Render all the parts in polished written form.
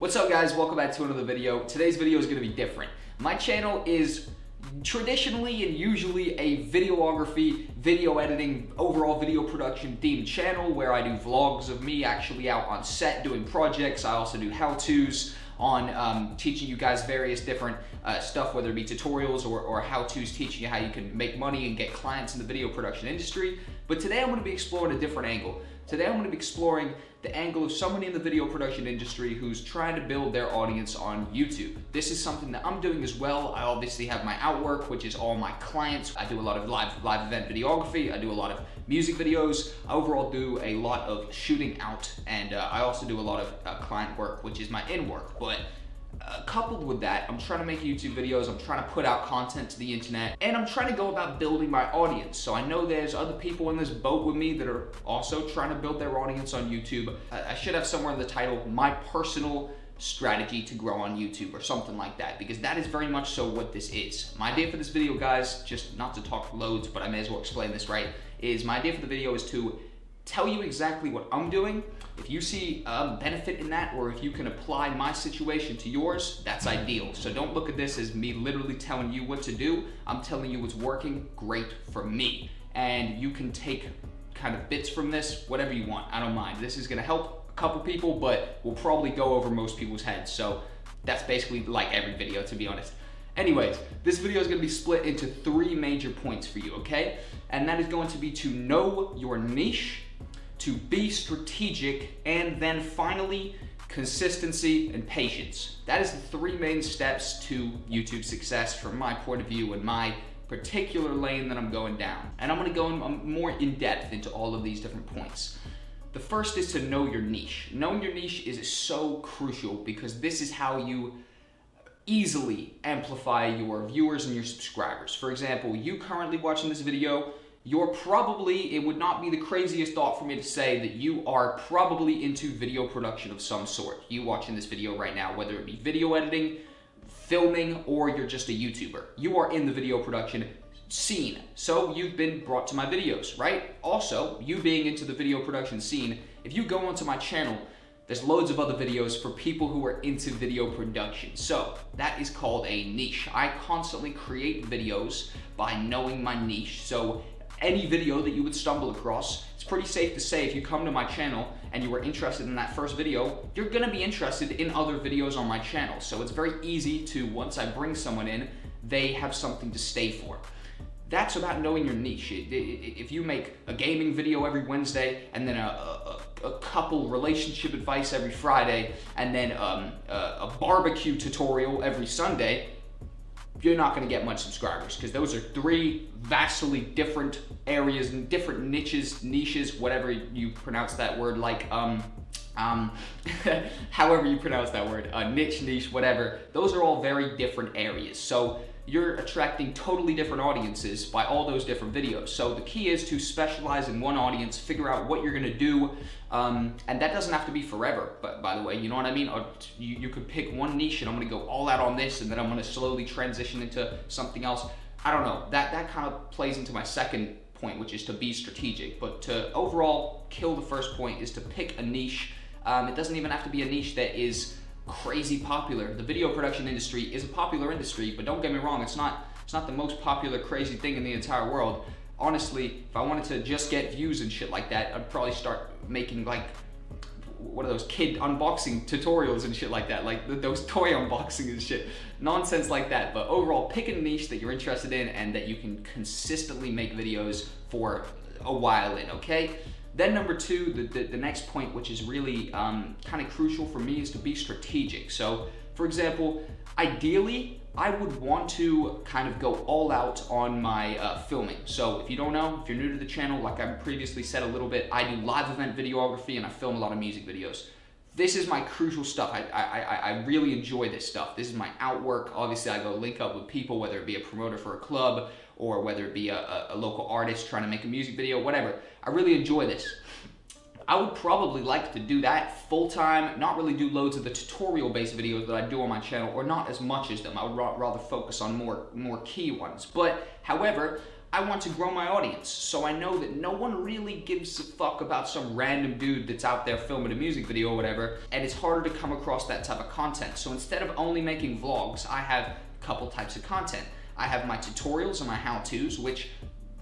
What's up guys, welcome back to another video. Today's video is going to be different. My channel is traditionally and usually a videography, video editing, overall video production themed channel where I do vlogs of me actually out on set doing projects. I also do how-tos on teaching you guys various different stuff, whether it be tutorials or how-tos teaching you how you can make money and get clients in the video production industry. But today I'm going to be exploring a different angle. Today I'm going to be exploring the angle of somebody in the video production industry who's trying to build their audience on YouTube. This is something that I'm doing as well. I obviously have my outwork, which is all my clients. I do a lot of live event videography. I do a lot of music videos. I overall do a lot of shooting out, and I also do a lot of client work, which is my in work. But coupled with that, I'm trying to make YouTube videos, I'm trying to put out content to the internet, and I'm trying to go about building my audience. So I know there's other people in this boat with me that are also trying to build their audience on YouTube. I should have somewhere in the title, my personal strategy to grow on YouTube or something like that, because that is very much so what this is. My idea for this video, guys, just not to talk loads, but I may as well explain this right, is my idea for the video is to tell you exactly what I'm doing. If you see benefit in that, or if you can apply my situation to yours, that's ideal. So don't look at this as me literally telling you what to do. I'm telling you what's working great for me. And you can take kind of bits from this, whatever you want, I don't mind. This is gonna help a couple people, but will probably go over most people's heads. So that's basically like every video, to be honest. Anyways, this video is going to be split into 3 major points for you, okay? And that is going to be to know your niche, to be strategic, and then finally, consistency and patience. That is the 3 main steps to YouTube success from my point of view and my particular lane that I'm going down. And I'm going to go more in depth into all of these different points. The first is to know your niche. Knowing your niche is so crucial because this is how you easily amplify your viewers and your subscribers. For example, you currently watching this video, you're probably, it would not be the craziest thought for me to say that you are probably into video production of some sort. You watching this video right now, whether it be video editing, filming, or you're just a YouTuber. You are in the video production scene, so you've been brought to my videos, right? Also, you being into the video production scene, if you go onto my channel, there's loads of other videos for people who are into video production. So that is called a niche. I constantly create videos by knowing my niche. So any video that you would stumble across, it's pretty safe to say if you come to my channel and you were interested in that first video, you're gonna be interested in other videos on my channel. So it's very easy to, once I bring someone in, they have something to stay for. That's about knowing your niche. If you make a gaming video every Wednesday, and then a couple relationship advice every Friday, and then a barbecue tutorial every Sunday, you're not going to get much subscribers, because those are 3 vastly different areas and different niches, whatever you pronounce that word, like however you pronounce that word, niche, whatever. Those are all very different areas. So you're attracting totally different audiences by all those different videos. So the key is to specialize in one audience, figure out what you're gonna do, and that doesn't have to be forever, but by the way, you know what I mean? Or you could pick one niche and I'm gonna go all out on this, and then I'm gonna slowly transition into something else. I don't know, that kind of plays into my second point, which is to be strategic. But to overall kill the first point is to pick a niche. It doesn't even have to be a niche that is crazy popular. The video production industry is a popular industry, but don't get me wrong, it's not the most popular crazy thing in the entire world. Honestly, if I wanted to just get views and shit like that, I'd probably start making like, what are those, kid unboxing tutorials and shit like that, like those toy unboxing and shit, nonsense like that. But overall, pick a niche that you're interested in and that you can consistently make videos for a while in, okay? Then number 2, the next point, which is really kind of crucial for me, is to be strategic. So for example, ideally, I would want to kind of go all out on my filming. So if you don't know, if you're new to the channel, like I previously said a little bit, I do live event videography and I film a lot of music videos. This is my crucial stuff. I really enjoy this stuff. This is my outwork. Obviously, I go link up with people, whether it be a promoter for a club or whether it be a local artist trying to make a music video, whatever. I really enjoy this. I would probably like to do that full-time, not really do loads of the tutorial-based videos that I do on my channel, or not as much as them. I would rather focus on more key ones. But however, I want to grow my audience. So I know that no one really gives a fuck about some random dude that's out there filming a music video or whatever, and it's harder to come across that type of content. So instead of only making vlogs, I have a couple types of content. I have my tutorials and my how-tos, which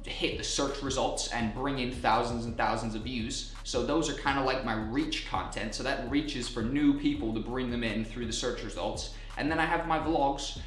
hit the search results and bring in thousands and thousands of views. So those are kind of like my reach content. So that reaches for new people to bring them in through the search results. And then I have my vlogs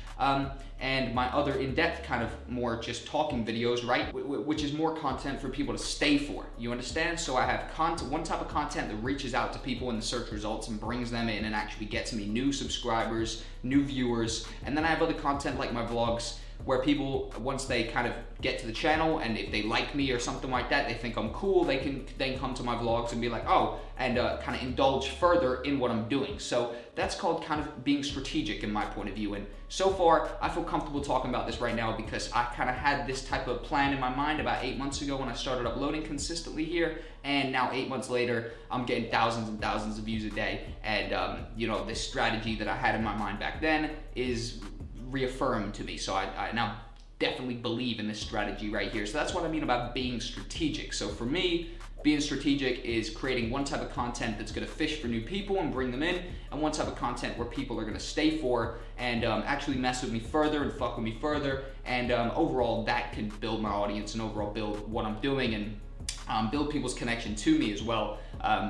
and my other in-depth kind of more just talking videos, right? Which is more content for people to stay for. You understand? So I have one type of content that reaches out to people in the search results and brings them in and actually gets me new subscribers, new viewers. And then I have other content like my vlogs, where people, once they kind of get to the channel and if they like me or something like that, they think I'm cool, they can then come to my vlogs and be like, oh, and kind of indulge further in what I'm doing. So that's called kind of being strategic in my point of view. And so far, I feel comfortable talking about this right now because I kind of had this type of plan in my mind about 8 months ago when I started uploading consistently here. And now 8 months later, I'm getting thousands and thousands of views a day. And you know, this strategy that I had in my mind back then is reaffirmed to me. So I now definitely believe in this strategy right here. So that's what I mean about being strategic. So for me, being strategic is creating one type of content that's gonna fish for new people and bring them in, and one type of content where people are gonna stay for and actually mess with me further and fuck with me further. And overall, that can build my audience and overall build what I'm doing and build people's connection to me as well,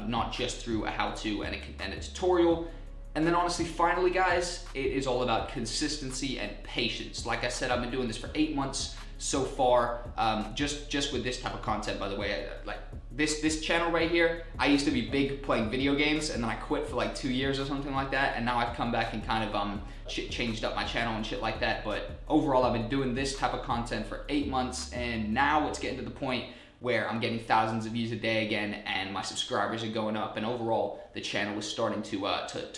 not just through a how-to and a tutorial. And then honestly, finally guys, it is all about consistency and patience. Like I said, I've been doing this for 8 months so far, just with this type of content, by the way. Like this channel right here, I used to be big playing video games and then I quit for like 2 years or something like that. And now I've come back and kind of changed up my channel and shit like that. But overall, I've been doing this type of content for 8 months, and now it's getting to the point where I'm getting thousands of views a day again, and my subscribers are going up, and overall the channel is starting to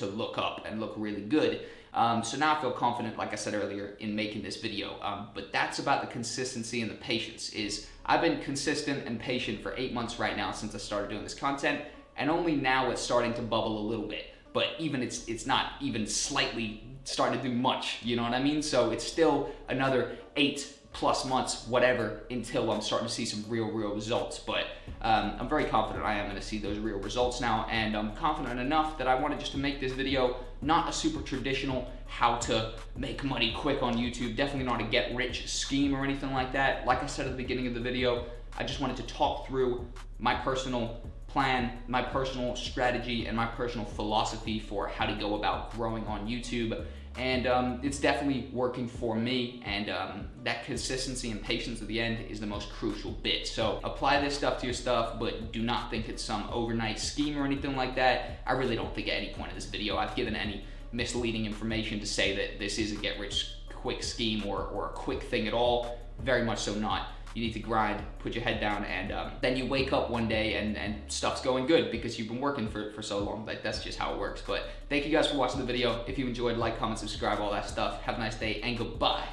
look up and look really good. So now I feel confident, like I said earlier, in making this video. But that's about the consistency and the patience. Is I've been consistent and patient for 8 months right now since I started doing this content, and only now it's starting to bubble a little bit. But even it's not even slightly starting to do much, you know what I mean? So it's still another 8+ months, whatever, until I'm starting to see some real results. But I'm very confident I am going to see those real results now, and I'm confident enough that I wanted just to make this video not a super traditional how to make money quick on YouTube, definitely not a get rich scheme or anything like that. Like I said at the beginning of the video, I just wanted to talk through my personal plan, my personal strategy, and my personal philosophy for how to go about growing on YouTube. And it's definitely working for me, and that consistency and patience at the end is the most crucial bit. So apply this stuff to your stuff, but do not think it's some overnight scheme or anything like that. I really don't think at any point in this video I've given any misleading information to say that this is a get rich quick scheme or a quick thing at all. Very much so not. You need to grind, put your head down, and then you wake up one day and stuff's going good because you've been working for so long. Like, that's just how it works. But thank you guys for watching the video. If you enjoyed, like, comment, subscribe, all that stuff. Have a nice day, and goodbye.